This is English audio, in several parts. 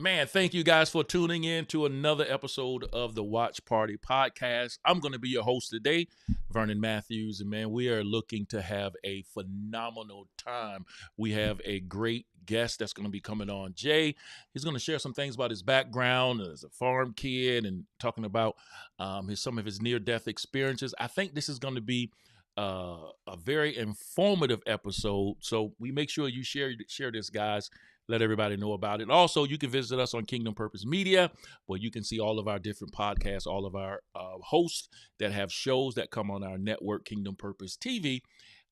Man, thank you guys for tuning in to another episode of the Watch Party Podcast. I'm going to be your host today, Vernon Matthews. And man, we are looking to have a phenomenal time. We have a great guest that's going to be coming on, Jay. He's going to share some things about his background as a farm kid and talking about some of his near-death experiences. I think this is going to be a very informative episode. So we make sure you share this, guys. Let everybody know about it. And also, you can visit us on Kingdom Purpose Media, where you can see all of our different podcasts, all of our hosts that have shows that come on our network, Kingdom Purpose TV,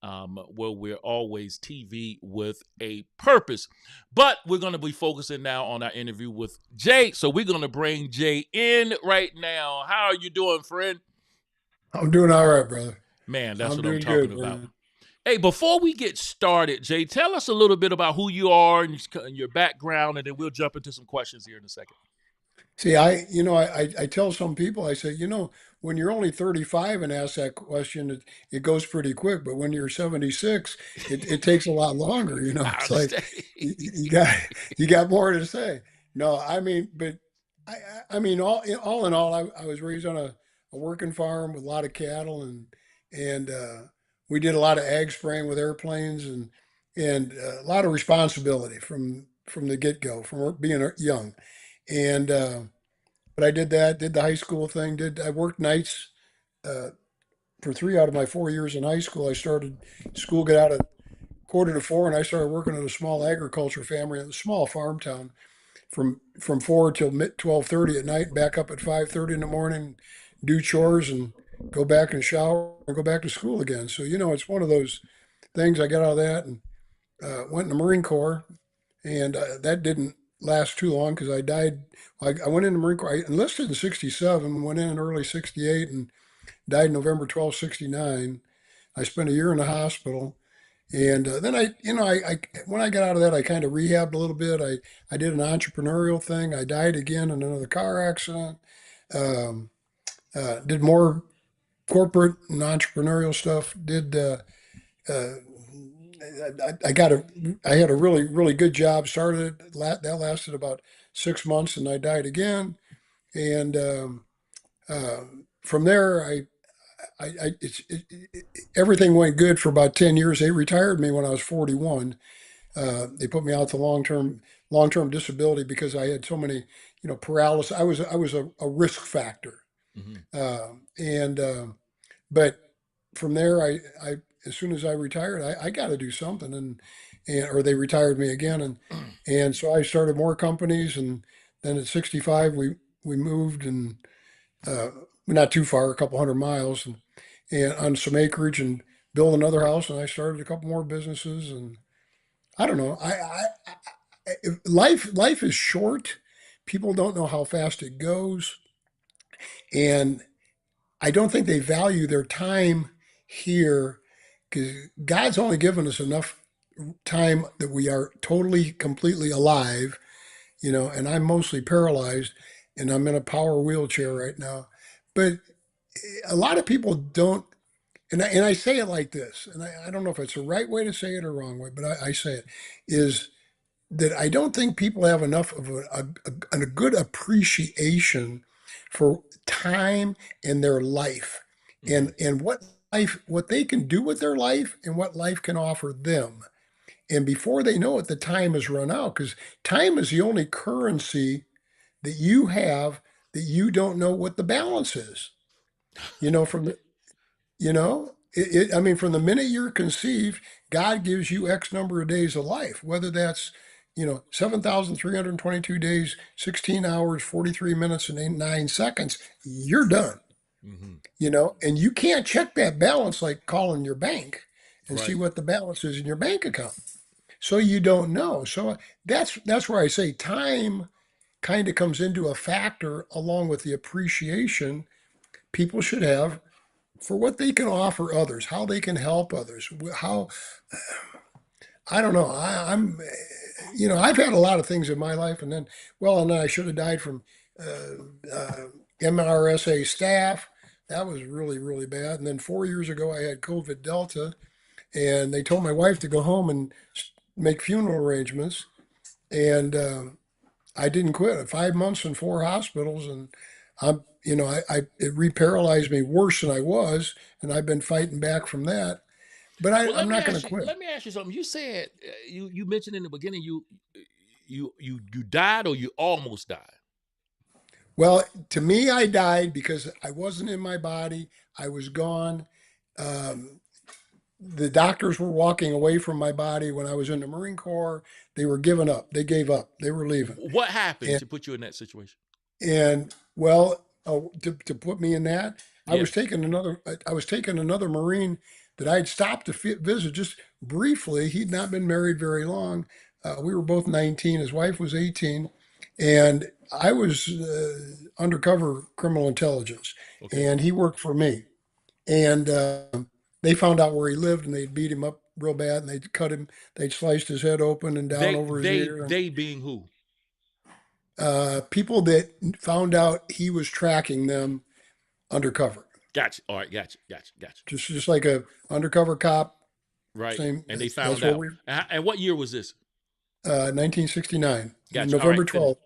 where we're always TV with a purpose. But we're going to be focusing now on our interview with Jay. So we're going to bring Jay in right now. How are you doing, friend? I'm doing all right, brother. Man, that's I'm what I'm doing talking good, about. man. Hey, before we get started, Jay, tell us a little bit about who you are and your background, and then we'll jump into some questions here in a second. See, I tell some people, I say, when you're only 35 and ask that question, it goes pretty quick. But when you're 76, it takes a lot longer. I It's like understand. you got more to say. No, but all in all, I was raised on a working farm with a lot of cattle, and we did a lot of ag spraying with airplanes, and a lot of responsibility from the get go, from being young. And but I did that, did the high school thing, I worked nights uh, for 3 out of my 4 years in high school. I started school, got out at 3:45, and I started working at a small agriculture family in a small farm town from 4 till mid 12:30 at night, back up at 5:30 in the morning, do chores and go back and shower and go back to school again. So it's one of those things. I got out of that and went in the Marine Corps, and that didn't last too long because I died. I went in the Marine Corps. I enlisted in '67, went in early '68, and died November 12th, '69. I spent a year in the hospital, and then I when I got out of that, I kind of rehabbed a little bit. I did an entrepreneurial thing. I died again in another car accident. Um, did more corporate and entrepreneurial stuff. Did uh, I had a really really good job. Started that lasted about 6 months, and I died again. And uh, from there, everything went good for about 10 years. They retired me when I was 41. They put me out to long term disability because I had so many paralysis. I was a risk factor. Hmm. And but from there, I as soon as I retired, I got to do something, and or they retired me again, and so I started more companies, and then at 65 we moved, and uh, not too far, a couple hundred miles, and on some acreage, and built another house, and I started a couple more businesses, and I don't know, life is short. People don't know how fast it goes, and I don't think they value their time here because God's only given us enough time that we are totally, completely alive, and I'm mostly paralyzed and I'm in a power wheelchair right now. But a lot of people don't, and I say it like this, and I don't know if it's the right way to say it or wrong way, but I say it is that I don't think people have enough of a good appreciation for time in their life, Hmm. and what they can do with their life and what life can offer them. And before they know it, the time has run out because time is the only currency that you have that you don't know what the balance is. From the I mean, from the minute you're conceived, God gives you X number of days of life, whether that's 7,322 days, 16 hours, 43 minutes, and 9 seconds. You're done. Hmm. And you can't check that balance like calling your bank and see Right. what the balance is in your bank account. So you don't know. So that's where I say time kind of comes into a factor along with the appreciation people should have for what they can offer others, how they can help others, how I don't know. I've had a lot of things in my life, and then I should have died from MRSA staph. That was really, really bad. And then 4 years ago, I had COVID Delta, and they told my wife to go home and make funeral arrangements. And I didn't quit. 5 months in 4 hospitals, and it reparalyzed me worse than I was, and I've been fighting back from that. But Well, I'm not going to quit. let me ask you something. You said you mentioned in the beginning you died or you almost died. Well, to me, I died because I wasn't in my body. I was gone. Um, the doctors were walking away from my body when I was in the Marine Corps. They were giving up. They gave up. They were leaving. What happened And to put you in that situation? and well, to put me in that, Yes. I was taking another Marine that I'd stopped to visit just briefly. He'd not been married very long. We were both 19. His wife was 18, and I was undercover criminal intelligence, Okay. and he worked for me. And they found out where he lived, and they'd beat him up real bad, and they'd cut him. They'd sliced his head open and down over his ear. And They being who? people that found out he was tracking them undercover, Gotcha. All right. Gotcha. Gotcha. Gotcha. just like a undercover cop. Right. Same. And they That's found what out. we. And what year was this? 1969, Gotcha. All right. November Finish. 12th.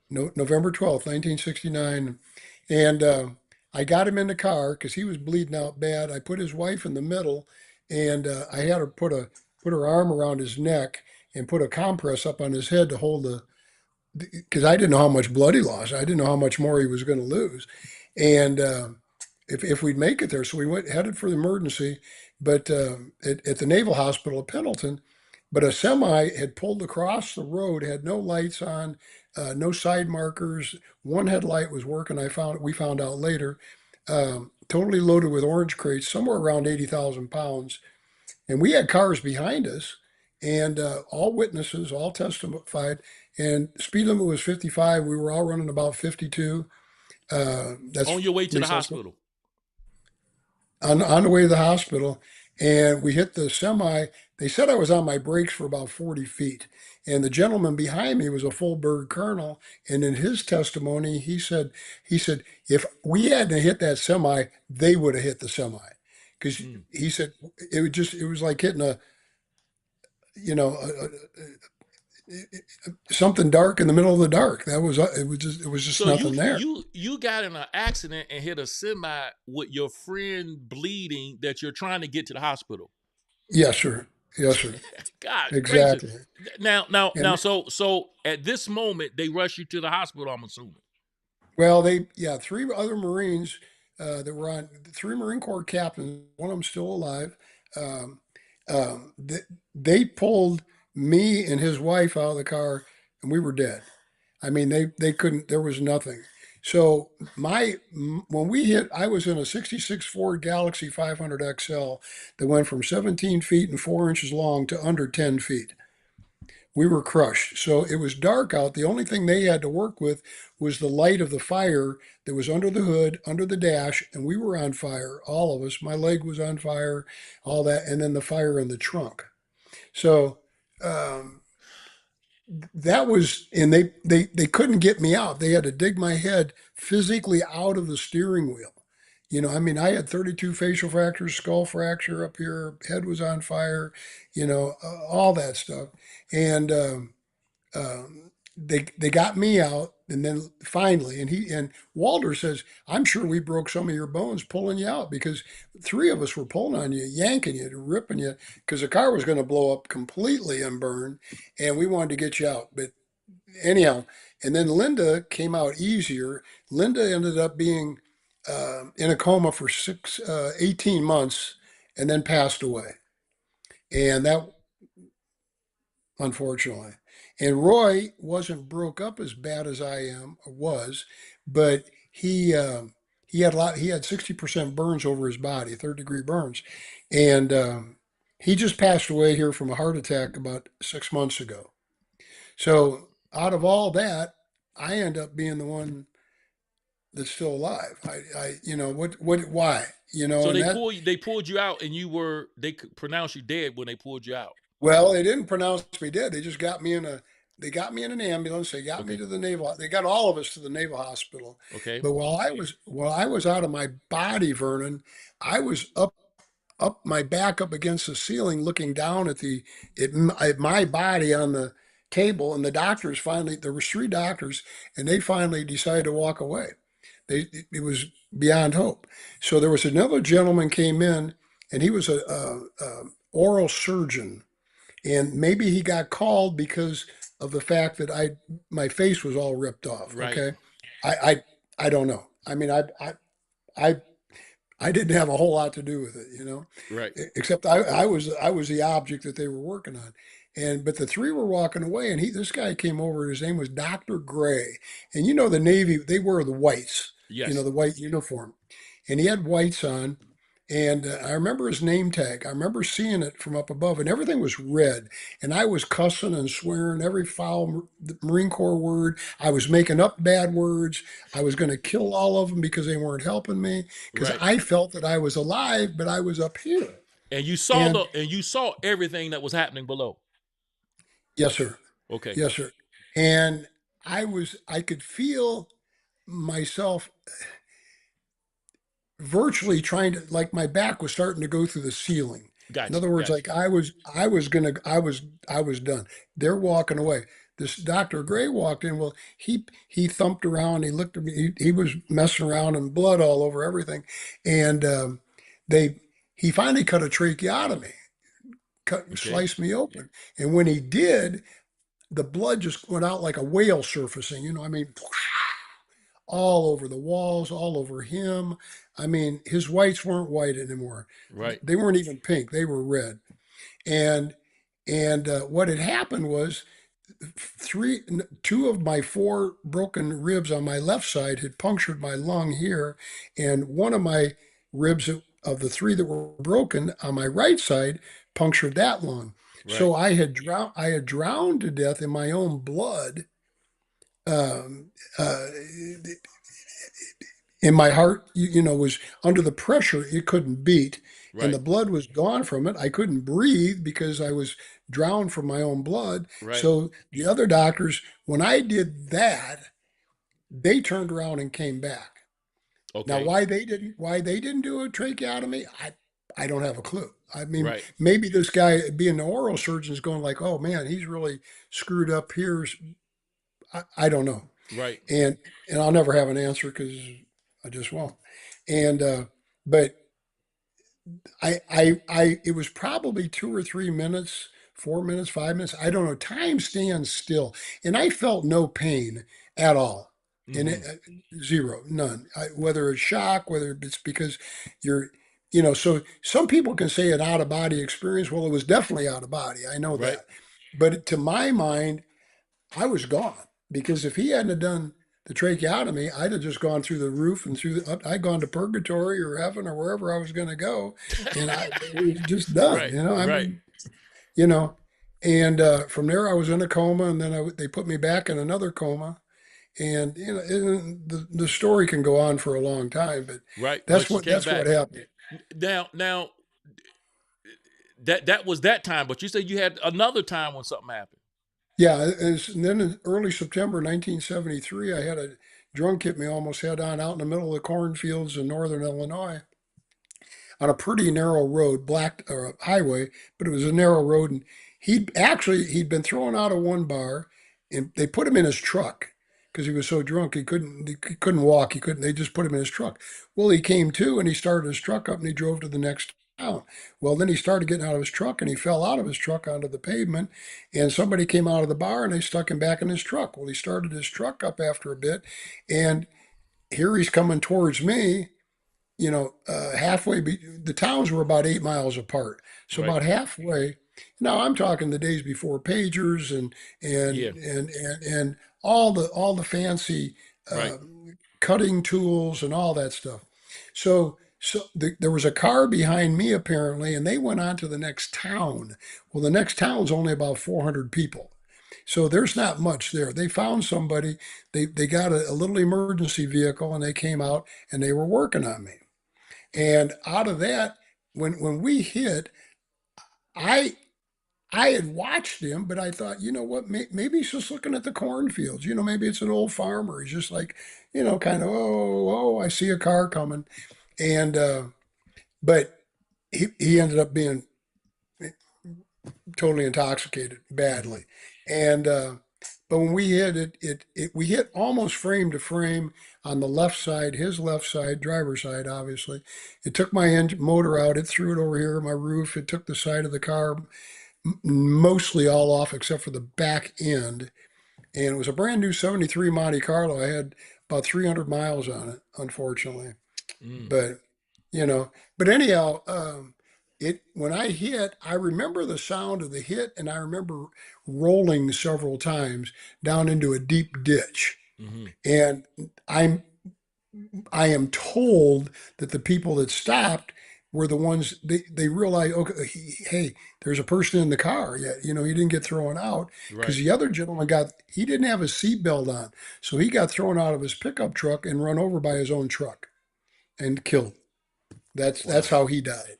No, November 12th, 1969, and I got him in the car because he was bleeding out bad. I put his wife in the middle, and I had her put her arm around his neck and put a compress up on his head to hold the because I didn't know how much blood he lost. I didn't know how much more he was going to lose, and if we'd make it there, so we went headed for the emergency, but at the Naval Hospital at Pendleton. But a semi had pulled across the road, had no lights on, no side markers. One headlight was working. We found out later, totally loaded with orange crates, somewhere around 80,000 pounds. And we had cars behind us, and all witnesses, all testified. And speed limit was 55. We were all running about 52. That's On your way at to the least that's what, hospital. on the way to the hospital, and we hit the semi. They said I was on my brakes for about 40 feet. And the gentleman behind me was a full bird colonel. And in his testimony, he said, if we hadn't hit that semi, they would have hit the semi. Because Mm. he said it was like hitting you know, something dark in the middle of the dark. It was just So nothing there. you got in an accident and hit a semi with your friend bleeding that you're trying to get to the hospital. Yes, sir. Yes, sir. God gracious. Exactly. Now, And so at this moment they rush you to the hospital, I'm assuming. well, three other Marines that were on, three Marine Corps captains, one of them still alive. Um, they pulled me and his wife out of the car, and we were dead. I mean, they couldn't. There was nothing. So when we hit, I was in a '66 Ford Galaxy 500 XL that went from 17 feet and 4 inches long to under 10 feet. We were crushed. So it was dark out. The only thing they had to work with was the light of the fire that was under the hood, under the dash, and we were on fire, all of us. My leg was on fire, all that, and then the fire in the trunk. So um, that was, and they couldn't get me out. They had to dig my head physically out of the steering wheel. I mean, I had 32 facial fractures, skull fracture up here, head was on fire, all that stuff. And they got me out, and then finally, and Walter says, "I'm sure we broke some of your bones pulling you out because three of us were pulling on you, yanking you, ripping you, because the car was going to blow up completely and burn, and we wanted to get you out." But anyhow, and then Linda came out easier. Linda ended up being in a coma for 18 months, and then passed away, and that unfortunately. And Roy wasn't broke up as bad as I am was, but he had 60% burns over his body, third-degree burns, and he just passed away here from a heart attack about 6 months ago. So out of all that, I end up being the one that's still alive. Why, So and that. they pulled you out and they could pronounce you dead when they pulled you out. Well, they didn't pronounce me dead. They got me in an ambulance. They got me Okay. to the naval. They got all of us to the naval hospital. Okay. But while I was out of my body, Vernon, I was up my back up against the ceiling, looking down at my body on the table, and the doctors finally, there was three doctors, and they finally decided to walk away. It was beyond hope. So there was another gentleman came in, and he was a oral surgeon, and maybe he got called because of the fact that my face was all ripped off. Right. Okay, I I, I don't know. I mean, I I didn't have a whole lot to do with it, Right. except I was the object that they were working on. And but the three were walking away, and this guy came over. His name was Dr. Gray, and the Navy, they wear the whites, Yes. the white uniform, and he had whites on. And I remember his name tag. I remember seeing it from up above, and everything was red. And I was cussing and swearing every foul Marine Corps word. I was making up bad words. I was going to kill all of them because they weren't helping me, because Right. I felt that I was alive, but I was up here. And And you saw everything that was happening below. yes, sir. Okay. Yes, sir. And I could feel myself virtually trying to, like, my back was starting to go through the ceiling. In Got you. other words, Got you. like I was done. They're walking away. This Dr. Gray walked in. Well, he thumped around. He looked at me. He was messing around and blood all over everything. And they he finally cut a tracheotomy, Okay. sliced me open. And when he did, the blood just went out like a whale surfacing. I mean, all over the walls, all over him. I mean, his whites weren't white anymore. Right. They weren't even pink. They were red. And what had happened was two of my four broken ribs on my left side had punctured my lung here, and one of my ribs of the three that were broken on my right side punctured that lung. Right. So I had drowned to death in my own blood. Um, uh, and my heart, was under the pressure. It couldn't beat, and Right. the blood was gone from it. I couldn't breathe because I was drowned from my own blood. Right. So the other doctors, when I did that, they turned around and came back. Now, Okay. why they didn't do a tracheotomy, I don't have a clue. I mean, Right. maybe this guy being an oral surgeon is going like, oh man, he's really screwed up here. I don't know. Right. And I'll never have an answer because I just won't. And but it was probably 2 or 3 minutes, 4 minutes, 5 minutes. I don't know. Time stands still, and I felt no pain at all, and Mm-hmm. zero, none. Whether it's shock, whether it's because you're, So some people can say an out of body experience. Well, it was definitely out of body. I know Right. that, but to my mind, I was gone, because if he hadn't have done the tracheotomy, I'd have just gone through the roof and I'd gone to purgatory or heaven or wherever I was going to go, and it was just done. Right. I Right. mean, you know, and from there I was in a coma, and then they put me back in another coma, and the story can go on for a long time, but Right. But you came that's what back. happened. Now that was that time, but you said you had another time when something happened. Yeah, and then in early September 1973, I had a drunk hit me almost head on out in the middle of the cornfields in northern Illinois on a pretty narrow road, black highway, but it was a narrow road. And he'd been thrown out of one bar, and they put him in his truck because he was so drunk he couldn't walk. He couldn't. They just put him in his truck. Well, he came to, and he started his truck up and he drove to the next town. Well, then he started getting out of his truck, and he fell out of his truck onto the pavement, and somebody came out of the bar and they stuck him back in his truck. Well, he started his truck up after a bit, and here he's coming towards me, halfway. The towns were about 8 miles apart, so Right. about halfway. Now I'm talking the days before pagers Yeah. and all the fancy Right. uh, cutting tools and all that stuff. There was a car behind me apparently, and they went on to the next town. Well, the next town's only about 400 people. So there's not much there. They found somebody, they got a little emergency vehicle, and they came out and they were working on me. And out of that, when we hit, I I had watched him, but I thought, you know what, maybe he's just looking at the cornfields. Maybe it's an old farmer. He's just like, kind of, oh, I see a car coming. And but he ended up being totally intoxicated badly. And but when we hit we hit almost frame to frame on the left side, his left side, driver's side, obviously. It took my engine motor out. It threw it over here, my roof. It took the side of the car mostly all off except for the back end. And it was a brand new 73 Monte Carlo. I had about 300 miles on it, unfortunately. Mm. But, you know, but anyhow, it when I hit, I remember the sound of the hit, and I remember rolling several times down into a deep ditch. Mm-hmm. And I'm I am told that the people that stopped were the ones they realized, okay, hey, there's a person in the car. Yet, he didn't get thrown out because Right. the other gentleman he didn't have his seatbelt on. So he got thrown out of his pickup truck and run over by his own truck and killed. That's Wow. how he died.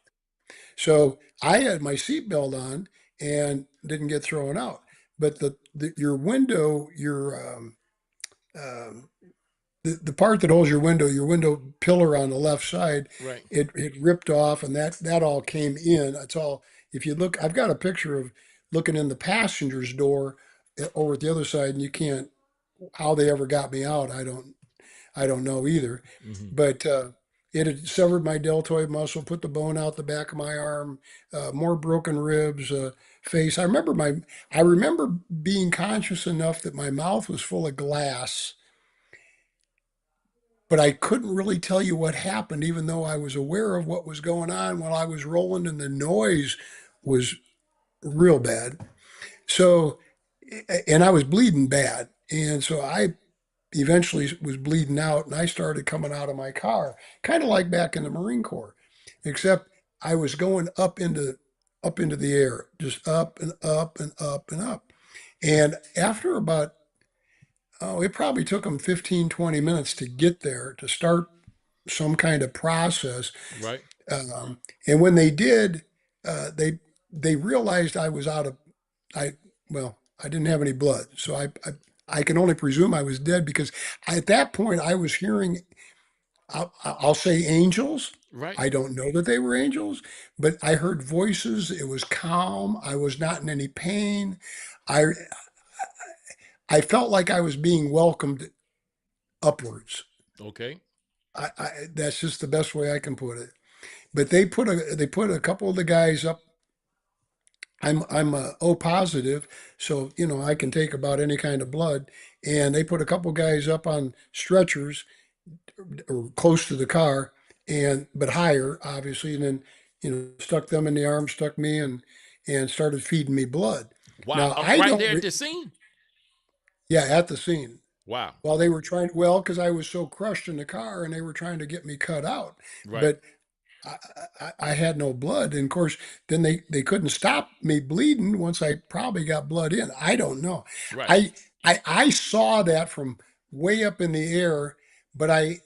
So I had my seatbelt on and didn't get thrown out. But your window, um, the part that holds your window pillar on the left side, Right. it ripped off, and that all came in. It's all. If you look, I've got a picture of looking in the passenger's door over at the other side, and you can't. How they ever got me out, I don't know either. Mm-hmm. But it had severed my deltoid muscle, put the bone out the back of my arm, more broken ribs, face. I remember being conscious enough that my mouth was full of glass, but I couldn't really tell you what happened, even though I was aware of what was going on while I was rolling, and the noise was real bad. So, and I was bleeding bad, and so I eventually was bleeding out, and I started coming out of my car, kind of like back in the Marine Corps, except I was going up into the air, just up and up and up and up. And after about, it probably took them 15, 20 minutes to get there to start some kind of process. Right. And when they did, they realized I was out of I well, I didn't have any blood, so I can only presume I was dead because at that point I was hearing, I'll say angels. Right. I don't know that they were angels, but I heard voices. It was calm. I was not in any pain. I I felt like I was being welcomed upwards. Okay. That's just the best way I can put it. But they put a couple of the guys up. I'm O positive, so I can take about any kind of blood. And they put a couple guys up on stretchers or close to the car, and but higher, obviously, and then stuck them in the arm, stuck me, and started feeding me blood. Wow. Now I Right don't, there at the scene. yeah, at the scene Wow. while they were trying, well, because I was so crushed in the car, and they were trying to get me cut out, Right. but I had no blood. And of course, then they couldn't stop me bleeding once I probably got blood in. I don't know. Right. I saw that from way up in the air, but I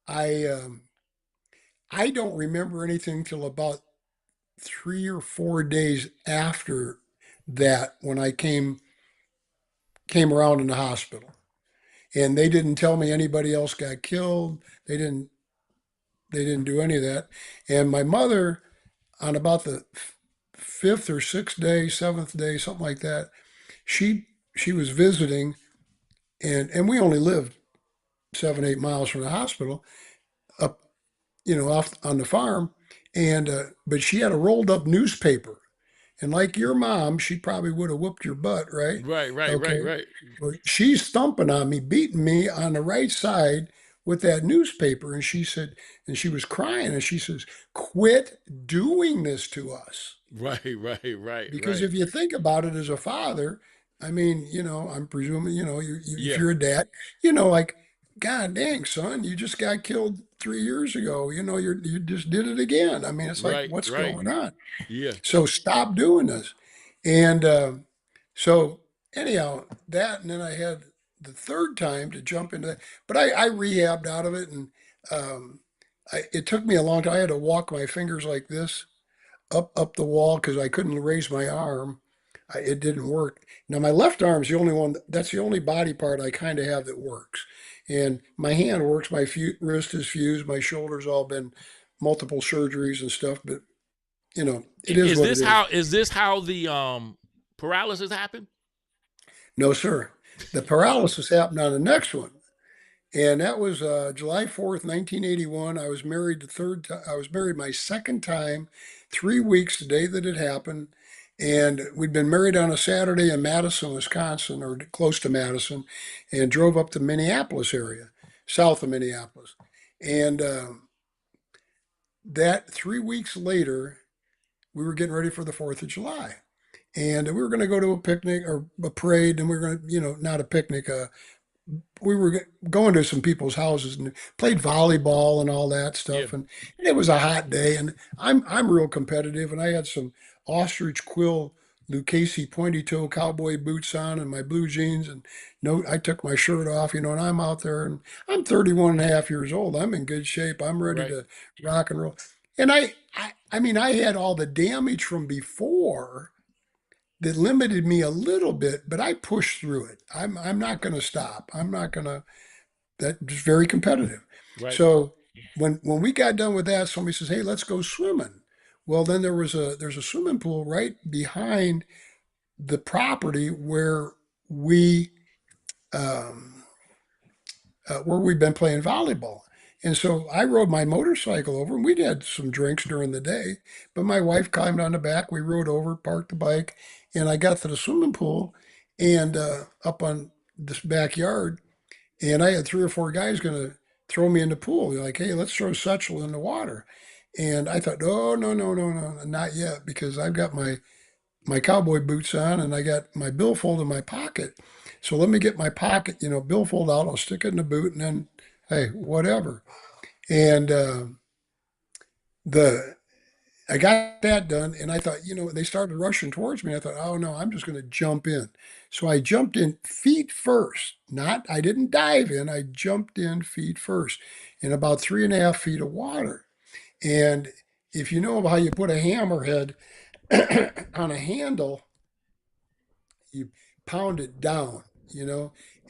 I don't remember anything till about 3 or 4 days after that when I came around in the hospital. And they didn't tell me anybody else got killed. They didn't do any of that. And my mother, on about the fifth or sixth day, seventh day, something like that, she she was visiting, and we only lived 7, 8 miles from the hospital, up off on the farm, and but she had a rolled up newspaper, and like your mom, she probably would have whooped your butt, right? Right. Right. Right. Okay, Right. well, she's thumping on me, beating me on the right side with that newspaper, and she said, and she was crying, and she says, "Quit doing this to us." Right. Right. Right. Because Right. if you think about it as a father, I mean, I'm presuming, if Yeah. you're a dad, like, God dang, son, you just got killed 3 years ago. You just did it again. I mean, it's like, Right. what's Right. going on? Yeah. So stop doing this. And so, anyhow, and then I had the third time to jump into that, but I rehabbed out of it, and um, it took me a long time. I had to walk my fingers like this up the wall because I couldn't raise my arm. It didn't work. Now my left arm is the only one. That's the only body part I kind of have that works, and my hand works. My wrist is fused. My shoulder's all been multiple surgeries and stuff. But it is Is what it this is. how? Is this how the paralysis happened? No, sir. The paralysis happened on the next one. And that was July 4th, 1981. I was married the third time. I was married my second time, 3 weeks the day that it happened. And we'd been married on a Saturday in Madison, Wisconsin, or close to Madison, and drove up to Minneapolis area, south of Minneapolis. And that 3 weeks later, we were getting ready for the 4th of July. And we were going to go to a picnic or a parade, and we were going to, not a picnic, we were going to some people's houses and played volleyball and all that Yeah. stuff. And it was a hot day, and I'm real competitive, and I had some ostrich quill Lucchese pointy toe cowboy boots on and my blue jeans, and no, I took my shirt off, and I'm out there, and I'm 31 and a half years old. I'm in good shape. I'm ready Right. to rock and roll. And I mean, I had all the damage from before that limited me a little bit, but I pushed through it. I'm not going to stop. I'm not going to. That's very competitive. Right. So when we got done with that, somebody says, "Hey, let's go swimming." Well, then there's a swimming pool right behind the property we um, where we've been playing volleyball. And so I rode my motorcycle over, and we'd had some drinks during the day. But my wife climbed on the back. We rode over, parked the bike, and I got to the swimming pool and up on this backyard. And I had three or four guys going to throw me in the pool. They're like, "Hey, let's throw Setchell in the water." And I thought, "Oh, no, no, no, no, not yet," because I've got my cowboy boots on and I got my billfold in my pocket. So let me get my pocket, billfold out. I'll stick it in the boot, and then, hey, whatever. And the I got that done, and I thought, they started rushing towards me. I thought, oh no, I'm just going to jump in. So I jumped in feet first. Not, I didn't dive in. I jumped in feet first, in about 3.5 feet of water. And if you know how you put a hammerhead on a handle, you pound it down,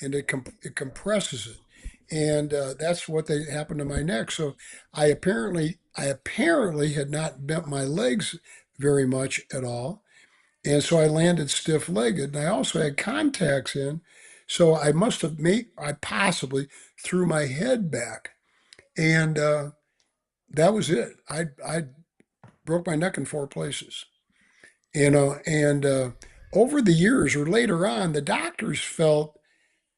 and it compresses it, and that's what they happened to my neck. So I apparently had not bent my legs very much at all, and so I landed stiff legged. And I also had contacts in, so I must have made I possibly threw my head back, and that was it. I broke my neck in four places. And over the years or later on, the doctors felt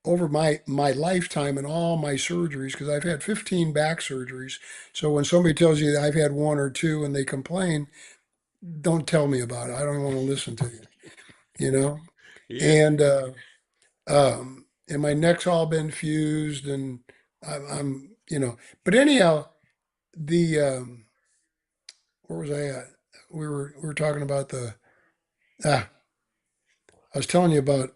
over my lifetime and all my surgeries, because I've had 15 back surgeries. So when somebody tells you that I've had one or two and they complain, don't tell me about it. I don't want to listen to you, you know? Yeah. And and my neck's all been fused, and but anyhow, the where was I at? We were talking about ah I was telling you about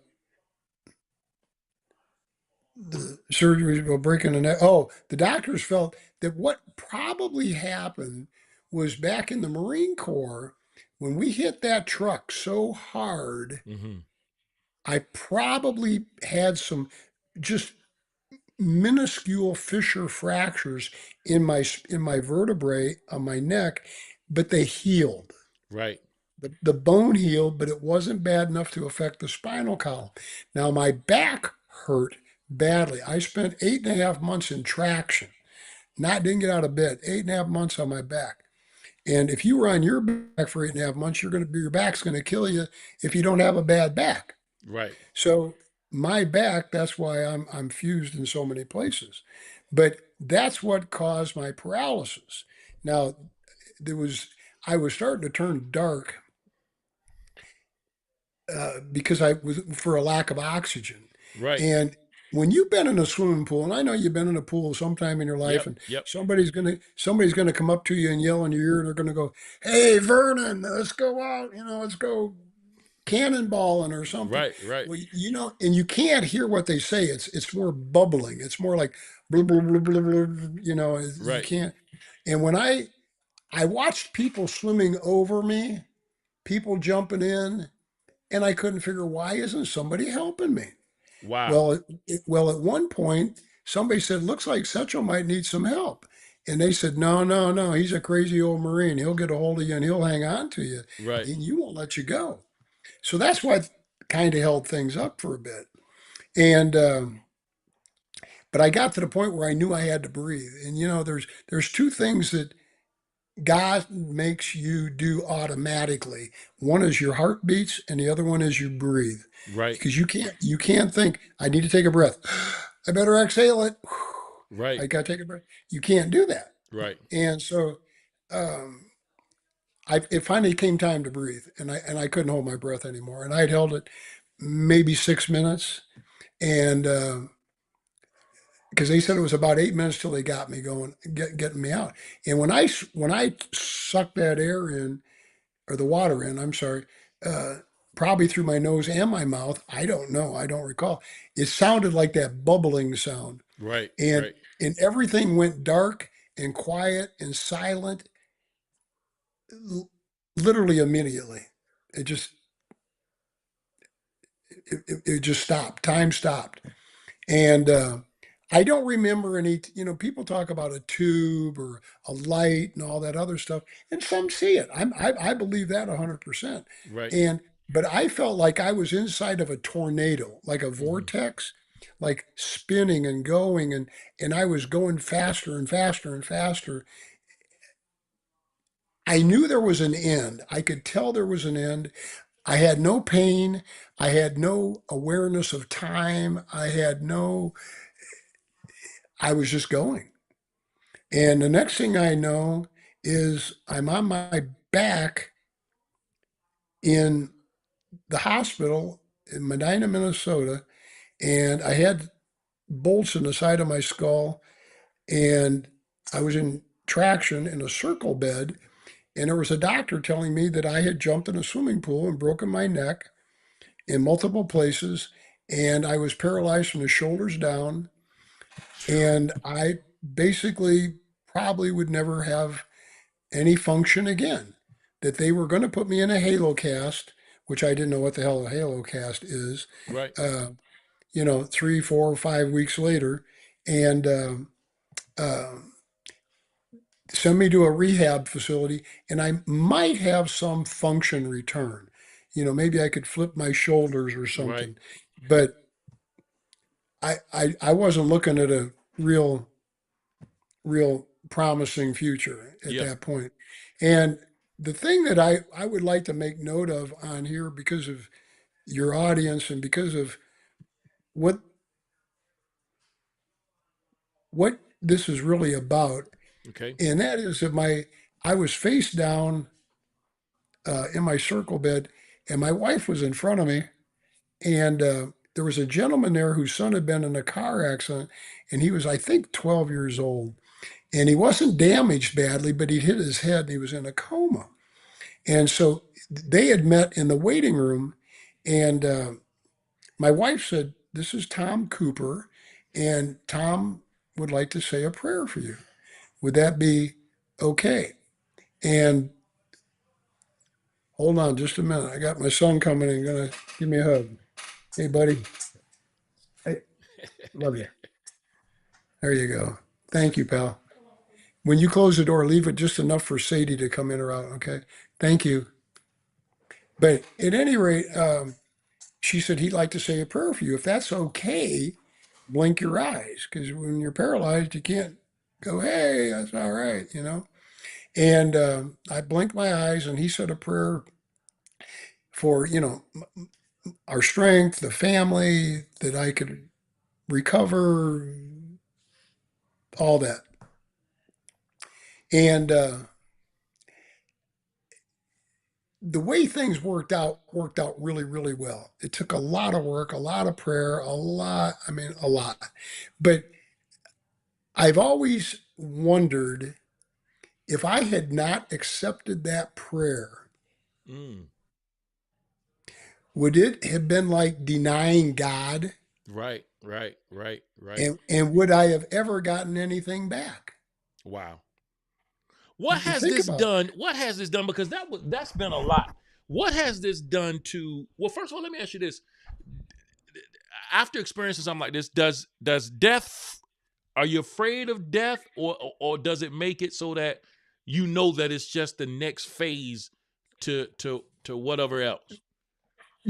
the surgery about breaking the neck. Oh, the doctors felt that what probably happened was back in the Marine Corps, when we hit that truck so hard, Hmm. I probably had some just minuscule fissure fractures in my vertebrae on my neck, but they healed. Right. The bone healed, but it wasn't bad enough to affect the spinal column. Now, my back hurt badly. I spent 8.5 months in traction. Didn't get out of bed. 8.5 months on my back. And if you were on your back for 8.5 months, your back's gonna kill you if you don't have a bad back. Right. So my back, that's why I'm fused in so many places. But that's what caused my paralysis. Now, there was I was starting to turn dark because I was for a lack of oxygen. Right. And when you've been in a swimming pool, and I know you've been in a pool sometime in your life, Yep. and Yep. somebody's gonna come up to you and yell in your ear, and they're gonna go, "Hey, Vernon, let's go out, let's go cannonballing or something." Right. Right. Well, and you can't hear what they say. It's more bubbling. It's more like blah blah blah blah blah. You Right. can't. And when I watched people swimming over me, people jumping in, and I couldn't figure, why isn't somebody helping me? Wow. Well, at one point, somebody said, "Looks like Setchell might need some help." And they said, "No, no, no. He's a crazy old Marine. He'll get a hold of you and he'll hang on to you, Right. and you won't let you go." So that's why. kind of held things up for a bit. And but I got to the point where I knew I had to breathe. And there's two things that God makes you do automatically. One is your heart beats, and the other one is you breathe. Right. Because you can't think, I need to take a breath. I better exhale it. Right. I gotta take a breath. You can't do that. Right. And so um, it finally came time to breathe, and I couldn't hold my breath anymore. And I'd held it maybe 6 minutes, and because they said it was about 8 minutes till they got me going, getting me out. And when I sucked that air in, or the water in, I'm sorry, uh, probably through my nose and my mouth. I don't know. I don't recall. It sounded like that bubbling sound, Right. and Right. and everything went dark and quiet and silent, literally immediately. It just it just stopped. Time stopped. And I don't remember any, people talk about a tube or a light and all that other stuff, and some see it. I believe that 100%. Right. And, but I felt like I was inside of a tornado, like a Hmm. vortex, like spinning and going, and I was going faster and faster and faster. I knew there was an end. I could tell there was an end. I had no pain. I had no awareness of time. I was just going. And the next thing I know is I'm on my back in the hospital in Medina, Minnesota, and I had bolts in the side of my skull, and I was in traction in a circle bed, and there was a doctor telling me that I had jumped in a swimming pool and broken my neck in multiple places, and I was paralyzed from the shoulders down, and I basically probably would never have any function again. That they were going to put me in a halo cast, which I didn't know what the hell a halo cast is. Right. Uh, 3, 4, 5 weeks later, and uh, send me to a rehab facility, and I might have some function return. Maybe I could flip my shoulders or Right. something, but I wasn't looking at a real promising future at Yeah. that point. And the thing that I would like to make note of on here, because of your audience and because of what what this is really about, Okay. and that is that I was face down in my circle bed, and my wife was in front of me, and there was a gentleman there whose son had been in a car accident, and he was, I think, 12 years old, and he wasn't damaged badly, but he'd hit his head and he was in a coma. And so they had met in the waiting room, and my wife said, "This is Tom Cooper, and Tom would like to say a prayer for you. Would that be okay?" And hold on just a minute. I got my son coming and gonna give me a hug. Hey, buddy. Hey, love you. There you go. Thank you, pal. When you close the door, leave it just enough for Sadie to come in or out. Okay. Thank you. But at any rate, she said he'd like to say a prayer for you. If that's okay, blink your eyes, because when you're paralyzed, you can't go, "Hey, that's all right." And I blinked my eyes, and he said a prayer for our strength, the family, that I could recover, all that. And the way things worked out really, really well. It took a lot of work, a lot of prayer, a lot. But I've always wondered, if I had not accepted that prayer, Mm. would it have been like denying God? Right. Right. Right. Right. And would I have ever gotten anything back? Wow. What has Think this about it. done? What has this done? Because that's been a lot. What has this done to? Well, first of all, let me ask you this: after experiencing something like this, does death? Are you afraid of death, or does it make it so that you know that it's just the next phase to whatever else?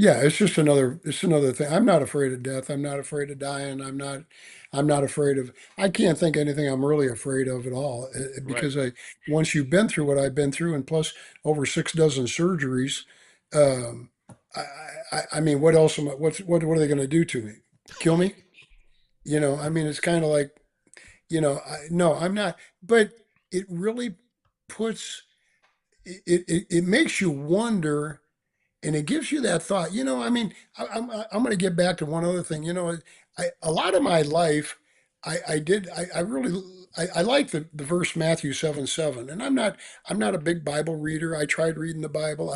Yeah, it's another thing. I'm not afraid of death. I'm not afraid of dying. I'm not afraid of I can't think anything I'm really afraid of at all Right. because I once you've been through what I've been through and plus over 6 dozen surgeries, um, I, I mean, what else what are they going to do to me? Kill me? I mean, it's kind of like, no, I'm not, but it really puts it makes you wonder and it gives you that thought. I mean, I'm going to get back to one other thing. A lot of my life, I really, I like the verse Matthew 7:7, and I'm not a big Bible reader. I tried reading the Bible.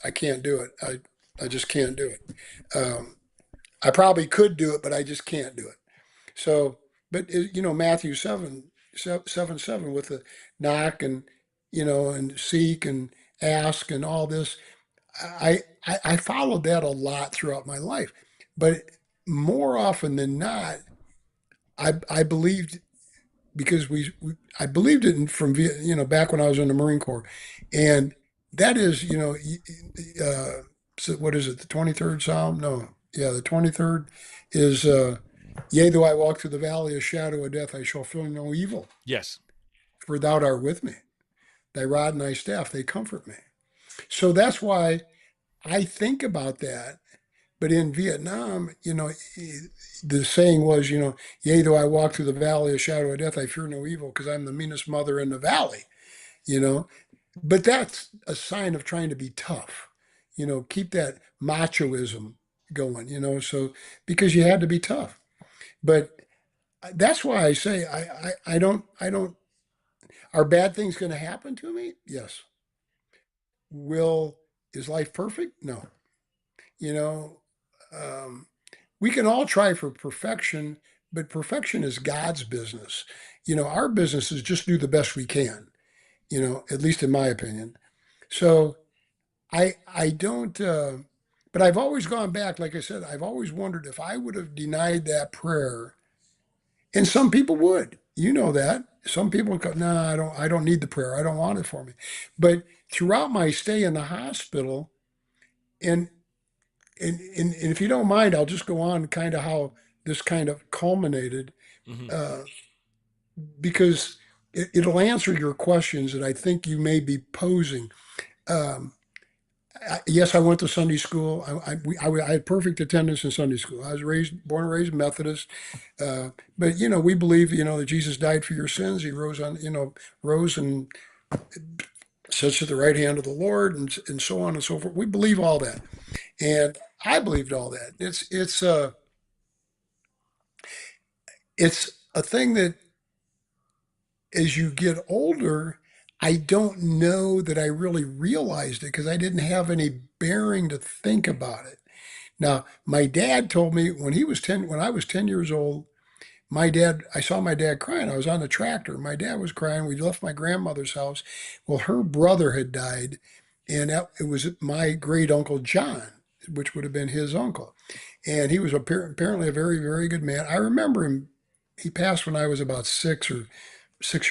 I can't do it. I just can't do it. I probably could do it, but I just can't do it. So, but Matthew 7:7 with the knock and and seek and ask and all this. I followed that a lot throughout my life, but more often than not, I believed because I believed it back when I was in the Marine Corps, and that is so what is it, the 23rd Psalm? No, yeah, the 23rd is yea, though I walk through the valley of shadow of death, I shall feel no evil, Yes. for thou art with me. Thy rod and thy staff, they comfort me. So that's why I think about that. But in Vietnam, the saying was, yea, though I walk through the valley of shadow of death, I fear no evil because I'm the meanest mother in the valley, you know. But that's a sign of trying to be tough, keep that machoism going, so because you had to be tough. But that's why I say I don't, are bad things going to happen to me? Yes. Is life perfect? No. You know, um, we can all try for perfection, but perfection is God's business. Our business is just do the best we can, at least in my opinion. So I don't, but I've always gone back, like I said, I've always wondered if I would have denied that prayer, and some people would, that. Some people go, no, I don't need the prayer. I don't want it for me. But throughout my stay in the hospital, and and if you don't mind, I'll just go on kind of how this kind of culminated, Hmm. uh, because it'll answer your questions that I think you may be posing. Um, yes, I went to Sunday school. I had perfect attendance in Sunday school. I was born and raised Methodist, but we believe that Jesus died for your sins. He rose and sits at the right hand of the Lord, and so on and so forth. We believe all that, and I believed all that. It's a thing that as you get older, I don't know that I really realized it because I didn't have any bearing to think about it. Now, my dad told me when I was 10 years old, I saw my dad crying. I was on the tractor. My dad was crying. We left my grandmother's house. Well, her brother had died, and it was my great uncle John, which would have been his uncle. And he was apparently a very, very good man. I remember him. He passed when I was about 6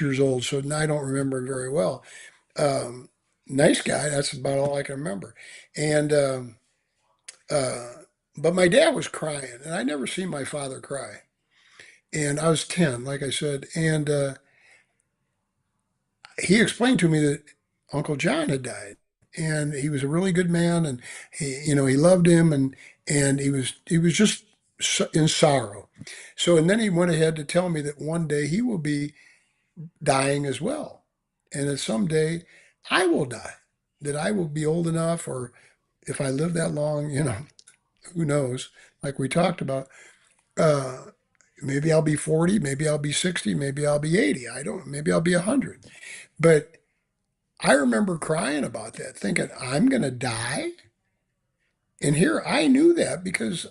years old, so I don't remember him very well. Um, Nice guy. That's about all I can remember. And uh, but my dad was crying, and I never seen my father cry. And I was 10, like I said, and he explained to me that Uncle John had died, and he was a really good man, and he loved him, and he was just in sorrow. So, and then he went ahead to tell me that one day he will be dying as well, and that someday I will die, that I will be old enough, or if I live that long, who knows? Like we talked about, uh, maybe I'll be 40, maybe I'll be 60, maybe I'll be 80. I don't. Maybe I'll be 100. But I remember crying about that, thinking I'm going to die. And here I knew that because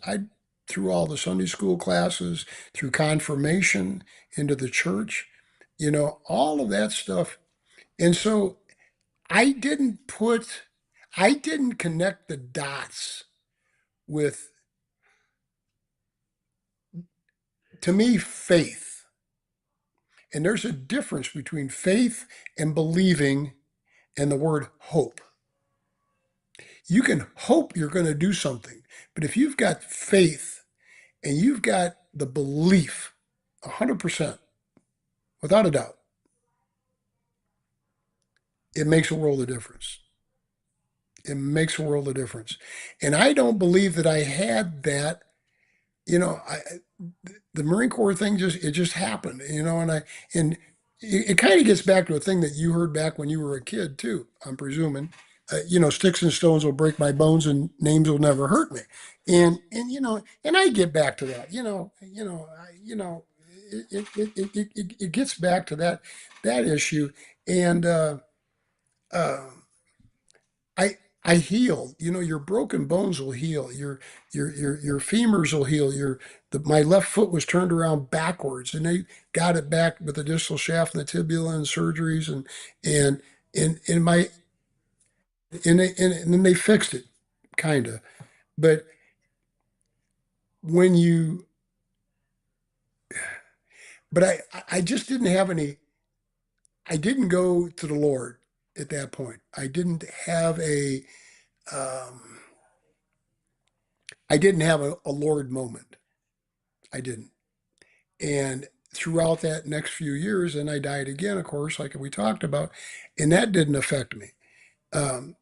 through all the Sunday school classes, through confirmation into the church, all of that stuff. And so I didn't put, I didn't connect the dots with, to me, faith. And there's a difference between faith and believing and the word hope. You can hope you're going to do something, but if you've got faith and you've got the belief, 100%, without a doubt, it makes a world of difference. It makes a world of difference. And I don't believe that I had that. You know, the Marine Corps thing just happened. And it kind of gets back to a thing that you heard back when you were a kid too. I'm presuming. Sticks and stones will break my bones, and names will never hurt me. And I get back to that. It gets back to that issue, and uh, I heal. Your broken bones will heal. Your femurs will heal. My left foot was turned around backwards, and they got it back with the distal shaft and the tibia and surgeries, and and my and then they fixed it, kind of. But when you, but I just didn't have any. I didn't go to the Lord at that point. Um, I didn't have a Lord moment. I didn't. And throughout that next few years, and I died again, of course, like we talked about, and that didn't affect me. Um,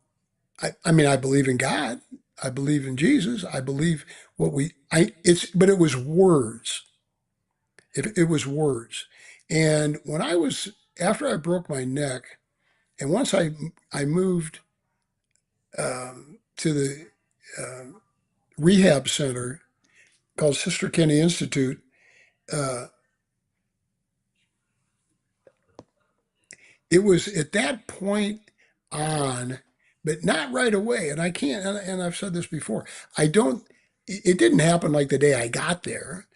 I mean, I believe in God. I believe in Jesus. I believe but it was words. It was words. And after I broke my neck, and once I moved to the rehab center called Sister Kenny Institute, uh, it was at that point on, but not right away. And I can't, and I've said this before, I don't, it didn't happen like the day I got there.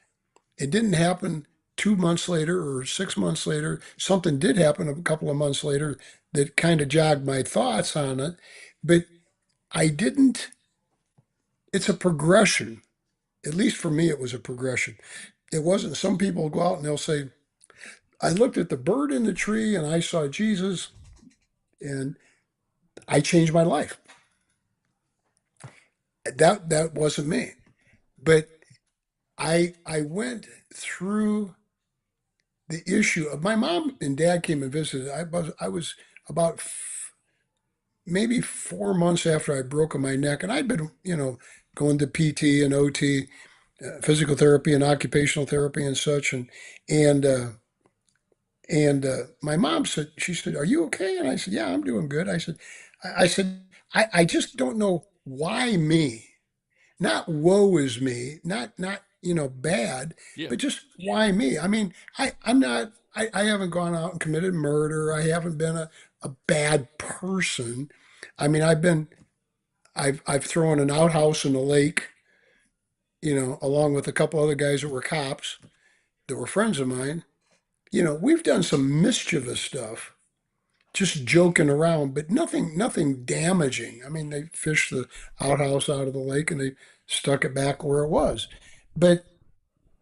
It didn't happen 2 months later or 6 months later. Something did happen a couple of months later that kind of jogged my thoughts on it. But I didn't, it's a progression. At least for me, it was a progression. It wasn't, some people go out and they'll say, I looked at the bird in the tree and I saw Jesus and I changed my life. That wasn't me. But I went through the issue of, my mom and dad came and visited. I was about maybe 4 months after I broke my neck, and I'd been going to PT and OT, physical therapy and occupational therapy and such, and uh, my mom said, she said, "Are you okay?" And I said, "Yeah, I'm doing good." I said, I just don't know why me. Not woe is me, not bad, Yeah. but just why me? I mean, I'm not. I haven't gone out and committed murder. I haven't been a bad person. I mean, I've thrown an outhouse in the lake, along with a couple other guys that were cops that were friends of mine. We've done some mischievous stuff, just joking around, but nothing damaging. I mean, they fished the outhouse out of the lake and they stuck it back where it was. But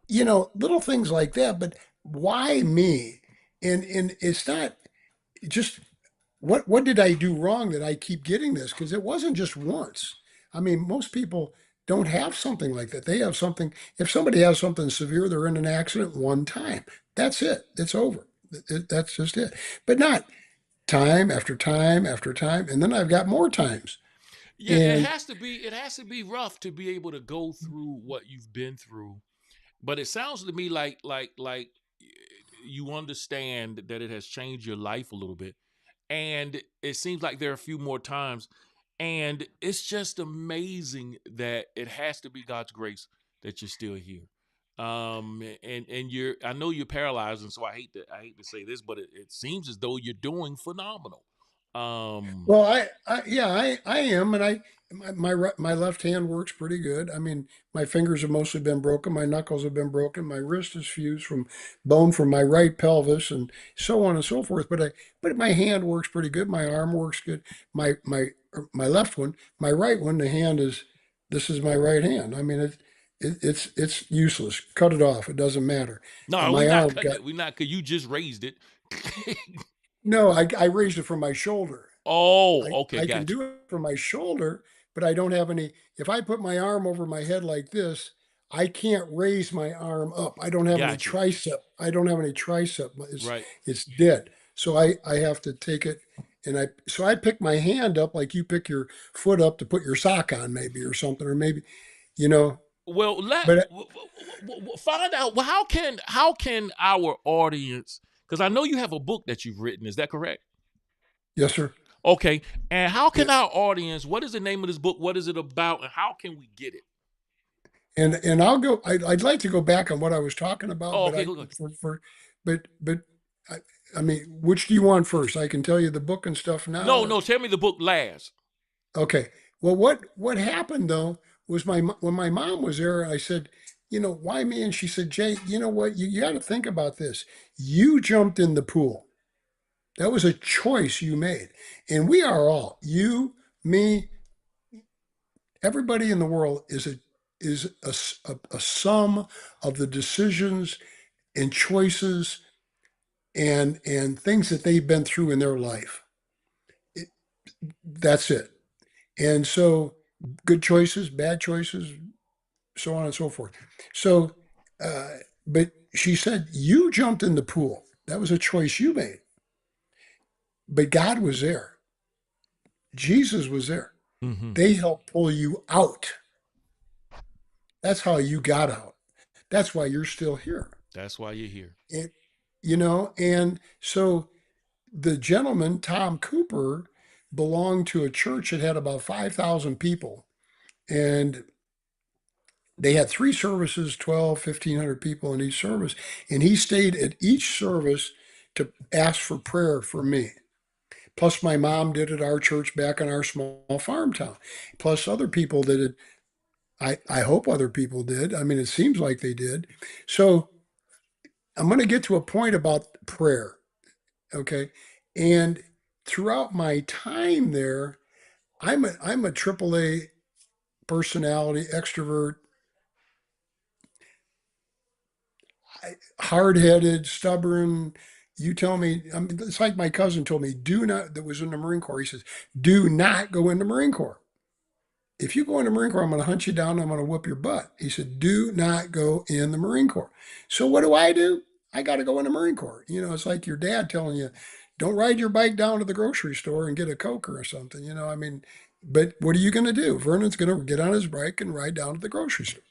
little things like that. But why me? And it's not just what did I do wrong that I keep getting this? Because it wasn't just once. I mean, most people don't have something like that. They have something. If somebody has something severe, they're in an accident one time. That's it. It's over. That's just it. But not time after time after time, and then I've got more times. Yeah, it And has to be rough to be able to go through what you've been through. But it sounds to me like you understand that it has changed your life a little bit. And it seems like there are a few more times. And it's just amazing that it has to be God's grace that you're still here. And I know you're paralyzed, and so I hate to say this, but it seems as though you're doing phenomenal. Um well, yeah, I am, and my left hand works pretty good. I mean, my fingers have mostly been broken, my knuckles have been broken, my wrist is fused from bone from my right pelvis, and so on and so forth. But my hand works pretty good. My arm works good. My left one, my right one, the hand is this is my right hand. I mean, it's useless. Cut it off. It doesn't matter. no, we're My not arm cutting got it. We're not, because you just raised it. no. I raised it from my shoulder. Oh, I okay, I can got you. do it from my shoulder, but I don't have any. If I put my arm over my head like this, I can't raise my arm up. I don't have any Got you. tricep. I don't have any tricep. Right. It's dead. So I have to take it, and I pick my hand up like you pick your foot up to put your sock on, maybe, or something, or maybe, you know. Well, But find out. Well, how can our audience? Because I know you have a book that you've written. Is that correct? yes, sir. Okay. And how Yeah. can our audience? What is the name of this book? What is it about? And how can we get it? And I'll go. I'd like to go back on what I was talking about, Oh, but okay. Good. but I, I mean, which do you want first? I can tell you the book and stuff now, No, or no. Tell me the book last. okay. Well, what happened though was when my mom was there, I said, why me? And she said, Jay, you know what? You got to think about this. You jumped in the pool. That was a choice you made, and we are all me, everybody in the world is a sum of the decisions and choices and things that they've been through in their life. It, that's it. And so, good choices, bad choices, so on and so forth. So, uh, but she said, you jumped in the pool. That was a choice you made. But God was there. Jesus was there. Mm-hmm. They helped pull you out. That's how you got out. That's why you're still here. That's why you're here. And, and so the gentleman, Tom Cooper, belonged to a church that had about 5,000 people. And they had three services, 12, 1,500 people in each service. And he stayed at each service to ask for prayer for me. Plus, my mom did at our church back in our small farm town. Plus, other people did it. I hope other people did. I mean, it seems like they did. So I'm going to get to a point about prayer. Okay. And throughout my time there, I'm a AAA personality, extrovert, hard headed, stubborn. You tell me, I mean, it's like my cousin told me, that was in the Marine Corps. He says, do not go in the Marine Corps. If you go in the Marine Corps, I'm going to hunt you down. I'm going to whoop your butt. He said, do not go in the Marine Corps. So what do? I got to go in the Marine Corps. It's like your dad telling you, don't ride your bike down to the grocery store and get a Coke or something. I mean, but what are you going to do? Vernon's going to get on his bike and ride down to the grocery store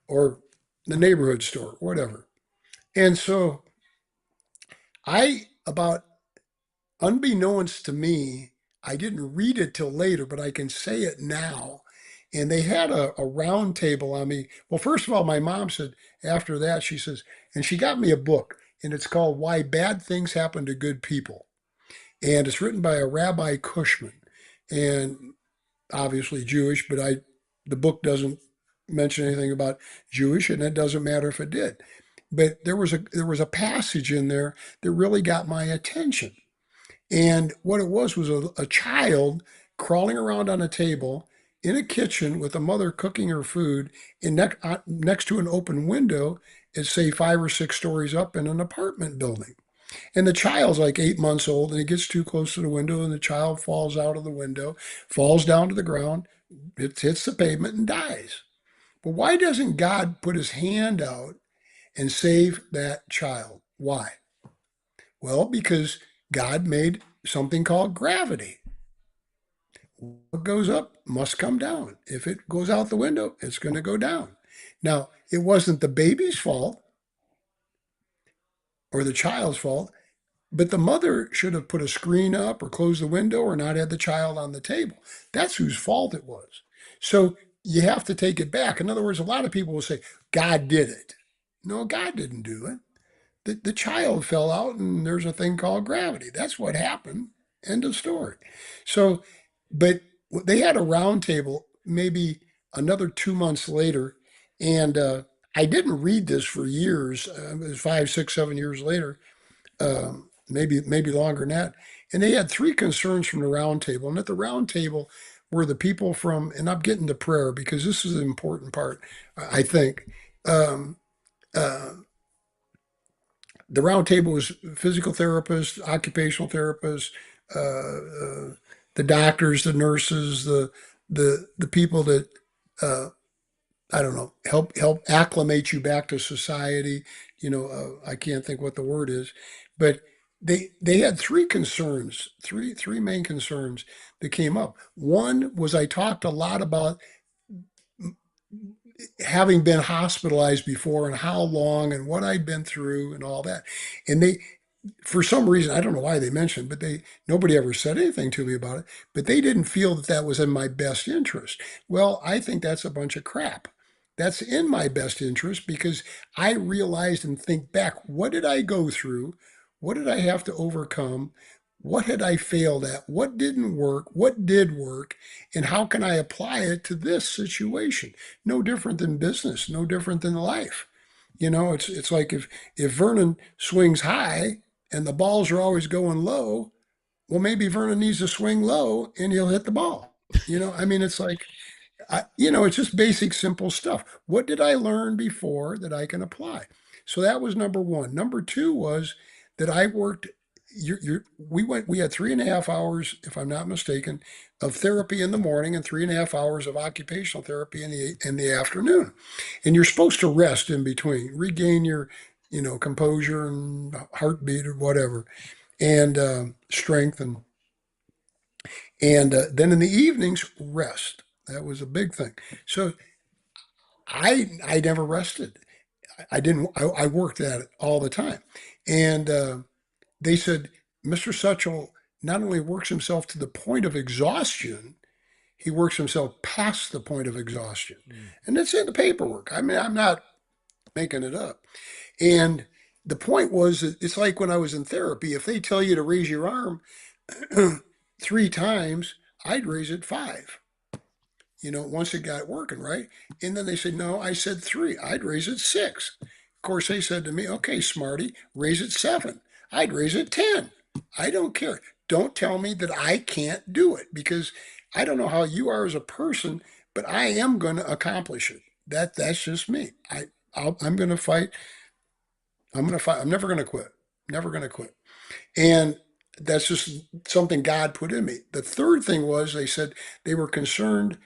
or the neighborhood store, whatever. And so about unbeknownst to me, I didn't read it till later, but I can say it now. And they had a round table on me. Well, first of all, my mom said after that, she says, and she got me a book, and it's called Why Bad Things Happen to Good People. And it's written by a Rabbi Cushman, and obviously Jewish, but the book doesn't mention anything about Jewish, and it doesn't matter if it did. But there was a passage in there that really got my attention. And what it was a child crawling around on a table in a kitchen with a mother cooking her food, and next to an open window, it's say 5 or 6 stories up in an apartment building. And the child's like 8 months old, and he gets too close to the window, and the child falls out of the window, falls down to the ground, it hits the pavement, and dies. But why doesn't God put his hand out and save that child? Why? Well, because God made something called gravity. What goes up must come down. If it goes out the window, it's going to go down. Now, it wasn't the baby's fault or the child's fault, but the mother should have put a screen up or closed the window or not had the child on the table. That's whose fault it was. So you have to take it back. In other words, a lot of people will say, God did it. No, God didn't do it. The child fell out and there's a thing called gravity. That's what happened. End of story. So, but they had a round table maybe another 2 months later. And I didn't read this for years. It was 5, 6, 7 years later, maybe longer than that. And they had three concerns from the round table. And at the round table were the people from, and I'm getting to prayer because this is an important part, I think. Um, uh, the round table was physical therapists, occupational therapists, the doctors, the nurses, the people that uh, I don't know, help acclimate you back to society. I can't think what the word is, but they had three concerns, three main concerns that came up. One was I talked a lot about having been hospitalized before and how long and what I'd been through and all that. And they, for some reason, I don't know why they mentioned, but nobody ever said anything to me about it. But they didn't feel that that was in my best interest. Well, I think that's a bunch of crap. That's in my best interest because I realized and think back, what did I go through? What did I have to overcome? What had I failed at? What didn't work? What did work? And how can I apply it to this situation? No different than business, no different than life. It's like if Vernon swings high and the balls are always going low, well, maybe Vernon needs to swing low and he'll hit the ball. I mean, it's like, it's just basic, simple stuff. What did I learn before that I can apply? So that was number one. Number two was that I worked. We had 3.5 hours, if I'm not mistaken, of therapy in the morning and 3.5 hours of occupational therapy in the afternoon. And you're supposed to rest in between, regain your, composure and heartbeat or whatever, and strength, and then in the evenings, rest. That was a big thing. So I never rested. I didn't. I worked at it all the time, and they said Mr. Setchell not only works himself to the point of exhaustion, he works himself past the point of exhaustion, Mm. and it's in the paperwork. I mean, I'm not making it up. And the point was that it's like when I was in therapy. If they tell you to raise your arm 3 times, I'd raise it 5. Once it got working, right? And then they said, no, I said 3. I'd raise it 6. Of course, they said to me, okay, smarty, raise it 7. I'd raise it 10. I don't care. Don't tell me that I can't do it because I don't know how you are as a person, but I am going to accomplish it. That's just me. I'm going to fight. I'm going to fight. I'm never going to quit. Never going to quit. And that's just something God put in me. The third thing was they said they were concerned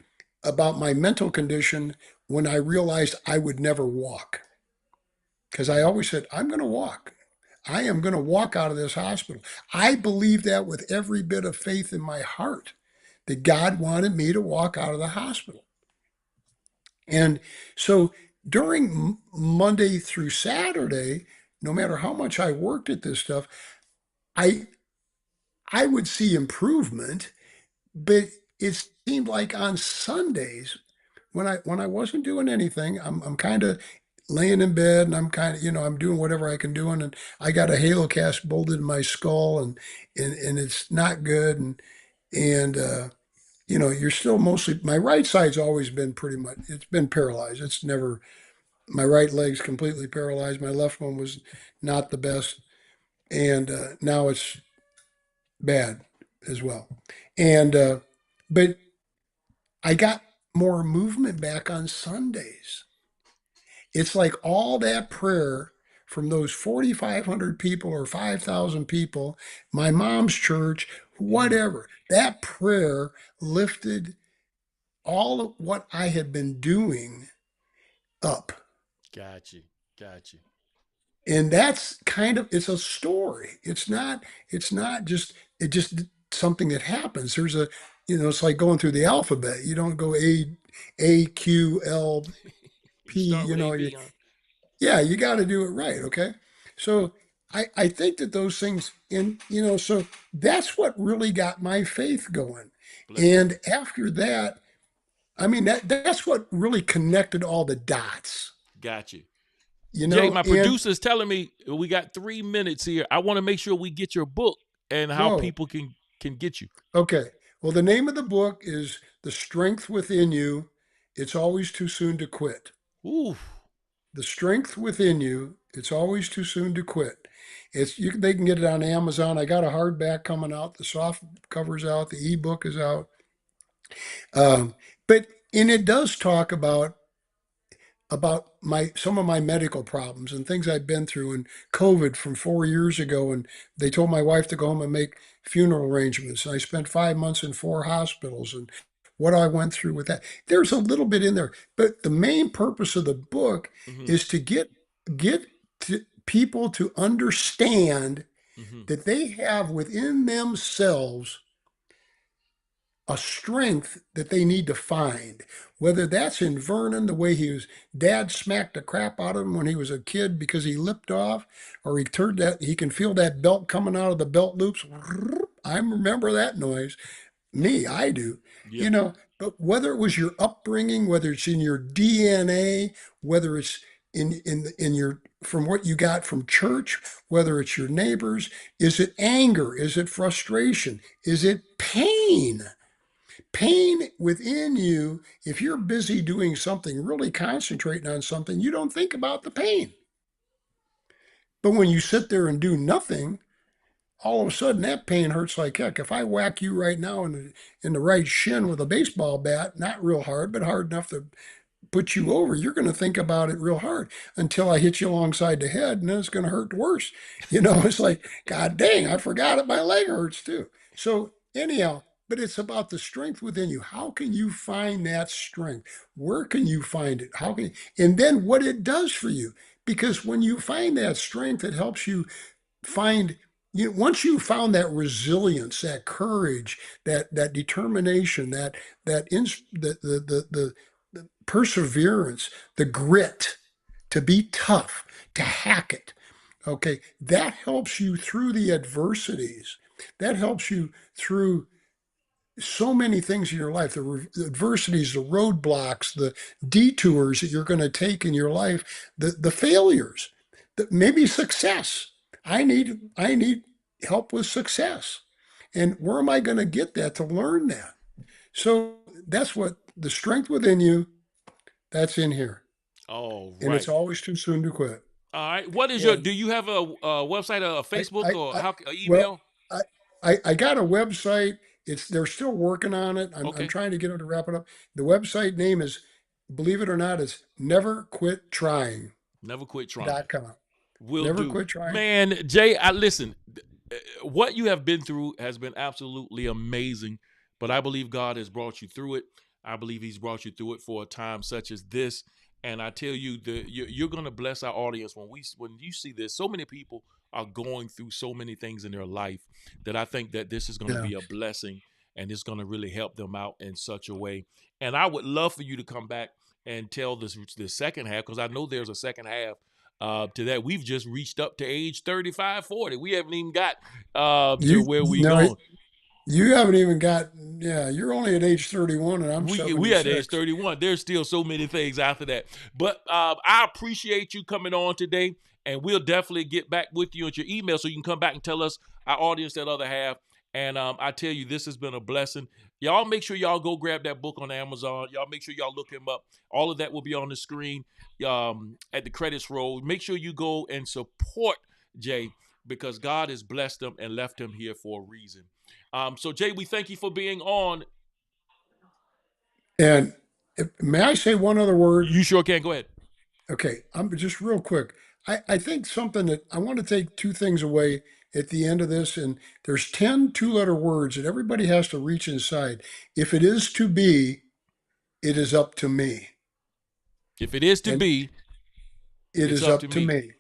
about my mental condition when I realized I would never walk. Because I always said, I'm going to walk. I am going to walk out of this hospital. I believe that with every bit of faith in my heart that God wanted me to walk out of the hospital. And so during Monday through Saturday, no matter how much I worked at this stuff, I I would see improvement, but it seemed like on Sundays when I wasn't doing anything, I'm kind of laying in bed and I'm kind of I'm doing whatever I can do and I got a halo cast bolted in my skull and it's not good and you're still mostly my right side's always been pretty much it's been paralyzed. It's never my right leg's completely paralyzed. My left one was not the best and now it's bad as well. And but I got more movement back on Sundays. It's like all that prayer from those 4,500 people or 5,000 people, my mom's church, Mm. whatever. That prayer lifted all of what I had been doing up. Got you. Got you. And that's kind of it's a story. It's not just something that happens. There's a it's like going through the alphabet. You don't go A Q L P, You start with you, AB, huh? yeah, you got to do it right, okay? So I think that those things so that's what really got my faith going. Bless God. And after that, I mean that's what really connected all the dots, Got you. you Jay, know, my and producer's telling me we got 3 minutes here. I want to make sure we get your book and how whoa. people can get you. Okay. Well, the name of the book is The Strength Within You. It's Always Too Soon to Quit. Ooh, The Strength Within You. It's Always Too Soon to Quit. They can get it on Amazon. I got a hardback coming out. The soft cover's out. The ebook is out. Um, but and it does talk about my some of my medical problems and things I've been through and COVID from 4 years ago. And they told my wife to go home and make funeral arrangements. And I spent 5 months in 4 hospitals and what I went through with that. There's a little bit in there, but the main purpose of the book Mm-hmm. is to get people to understand Mm-hmm. that they have within themselves a strength that they need to find. Whether that's in Vernon, the way his dad smacked the crap out of him when he was a kid because he lipped off, or he can feel that belt coming out of the belt loops. I remember that noise. Me, I do. Yeah. You know, but whether it was your upbringing, whether it's in your DNA, whether it's in your from what you got from church, whether it's your neighbors, is it anger? Is it frustration? Is it pain? Pain within you, if you're busy doing something, really concentrating on something, you don't think about the pain. But when you sit there and do nothing, all of a sudden that pain hurts like heck. If I whack you right now in the right shin with a baseball bat, not real hard, but hard enough to put you over, you're going to think about it real hard until I hit you alongside the head, and then it's going to hurt worse. It's like, God dang, I forgot it. My leg hurts too. So, anyhow, but it's about the strength within you. How can you find that strength? Where can you find it? And then what it does for you. Because when you find that strength, it helps you find once you found that resilience, that courage, that determination, the perseverance, the grit to be tough, to hack it. Okay, that helps you through the adversities. That helps you through so many things in your life, the adversities, the roadblocks, the detours that you're going to take in your life, the failures, maybe success. I need help with success. And where am I going to get that to learn that? So that's what the strength within you, that's in here. All And it's right. always too soon to quit. All right. What is your? And Do you have a website, a I, Facebook, I, or I how? A well, email? I, I got a website. They're still working on it. I'm Okay. trying to get them to wrap it up. The website name is, believe it or not, is neverquittrying.com. Never quit trying. Will Never do. quit trying. Man, Jay, I listen. What you have been through has been absolutely amazing, but I believe God has brought you through it. I believe He's brought you through it for a time such as this. And I tell you, you're going to bless our audience when you see this. So many people are going through so many things in their life that I think that this is going to Yeah. be a blessing, and it's going to really help them out in such a way. And I would love for you to come back and tell this second half, because I know there's a second half to that. We've just reached up to age 35, 40. We haven't even got to You where we no, going. you haven't even got. Yeah, you're only at age 31, and I'm We at age 76. 31. There's still so many things after that. But I appreciate you coming on today, and we'll definitely get back with you at your email so you can come back and tell us, our audience, that other half. And I tell you, this has been a blessing. Y'all make sure y'all go grab that book on Amazon. Y'all make sure y'all look him up. All of that will be on the screen at the credits roll. Make sure you go and support Jay, because God has blessed him and left him here for a reason. So Jay, we thank you for being on. And may I say one other word? You sure can. Go ahead. Okay, I'm just real quick. I think something that I want to take two things away at the end of this, and there's 10 two-letter words that everybody has to reach inside. If it is to be, it is up to me. If it is to And be, it it's is up to up to me. me.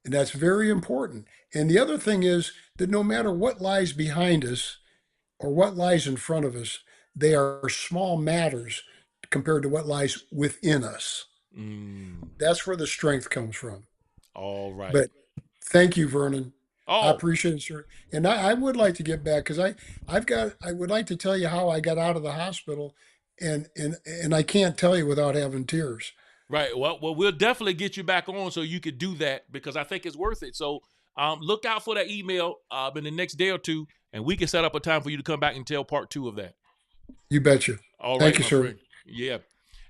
And that's very important. And the other thing is that no matter what lies behind us or what lies in front of us, they are small matters compared to what lies within us. Mm, That's where the strength comes from. all right. But thank you, Vernon. I Oh, appreciate it, sir. And I would like to get back because I would like to tell you how I got out of the hospital, and I can't tell you without having tears. right. Well, we'll definitely get you back on so you could do that, because I think it's worth it. So, look out for that email in the next day or two, and we can set up a time for you to come back and tell part two of that. You betcha. All Thank right, you, my sir. friend. Yeah.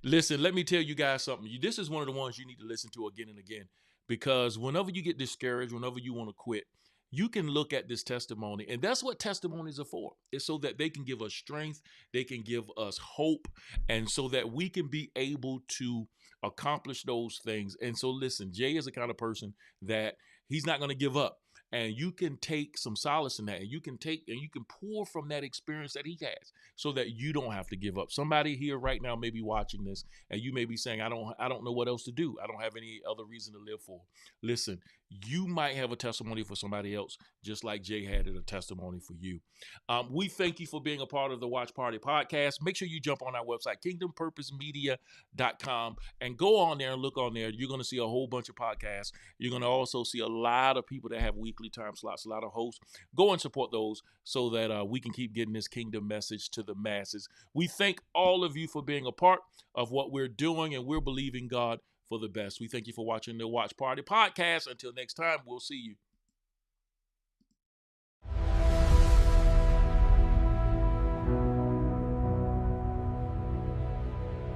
Listen, let me tell you guys something. This is one of the ones you need to listen to again and again, because whenever you get discouraged, whenever you want to quit, you can look at this testimony. And that's what testimonies are for. It's so that they can give us strength, they can give us hope, and so that we can be able to accomplish those things. And so, listen, Jay is the kind of person that he's not going to give up. And you can take some solace in that, and you can pour from that experience that he has, so that you don't have to give up. Somebody here right now may be watching this, and you may be saying, I don't know what else to do. I don't have any other reason to live for. Listen, you might have a testimony for somebody else, just like Jay had a testimony for you. We thank you for being a part of the Watch Party podcast. Make sure you jump on our website, kingdompurposemedia.com, and go on there and look on there. You're going to see a whole bunch of podcasts. You're going to also see a lot of people that have weekly time slots, a lot of hosts. Go and support those, so that we can keep getting this kingdom message to the masses. We thank all of you for being a part of what we're doing, and we're believing God for the best. We thank you for watching the Watch Party podcast. Until next time, we'll see you.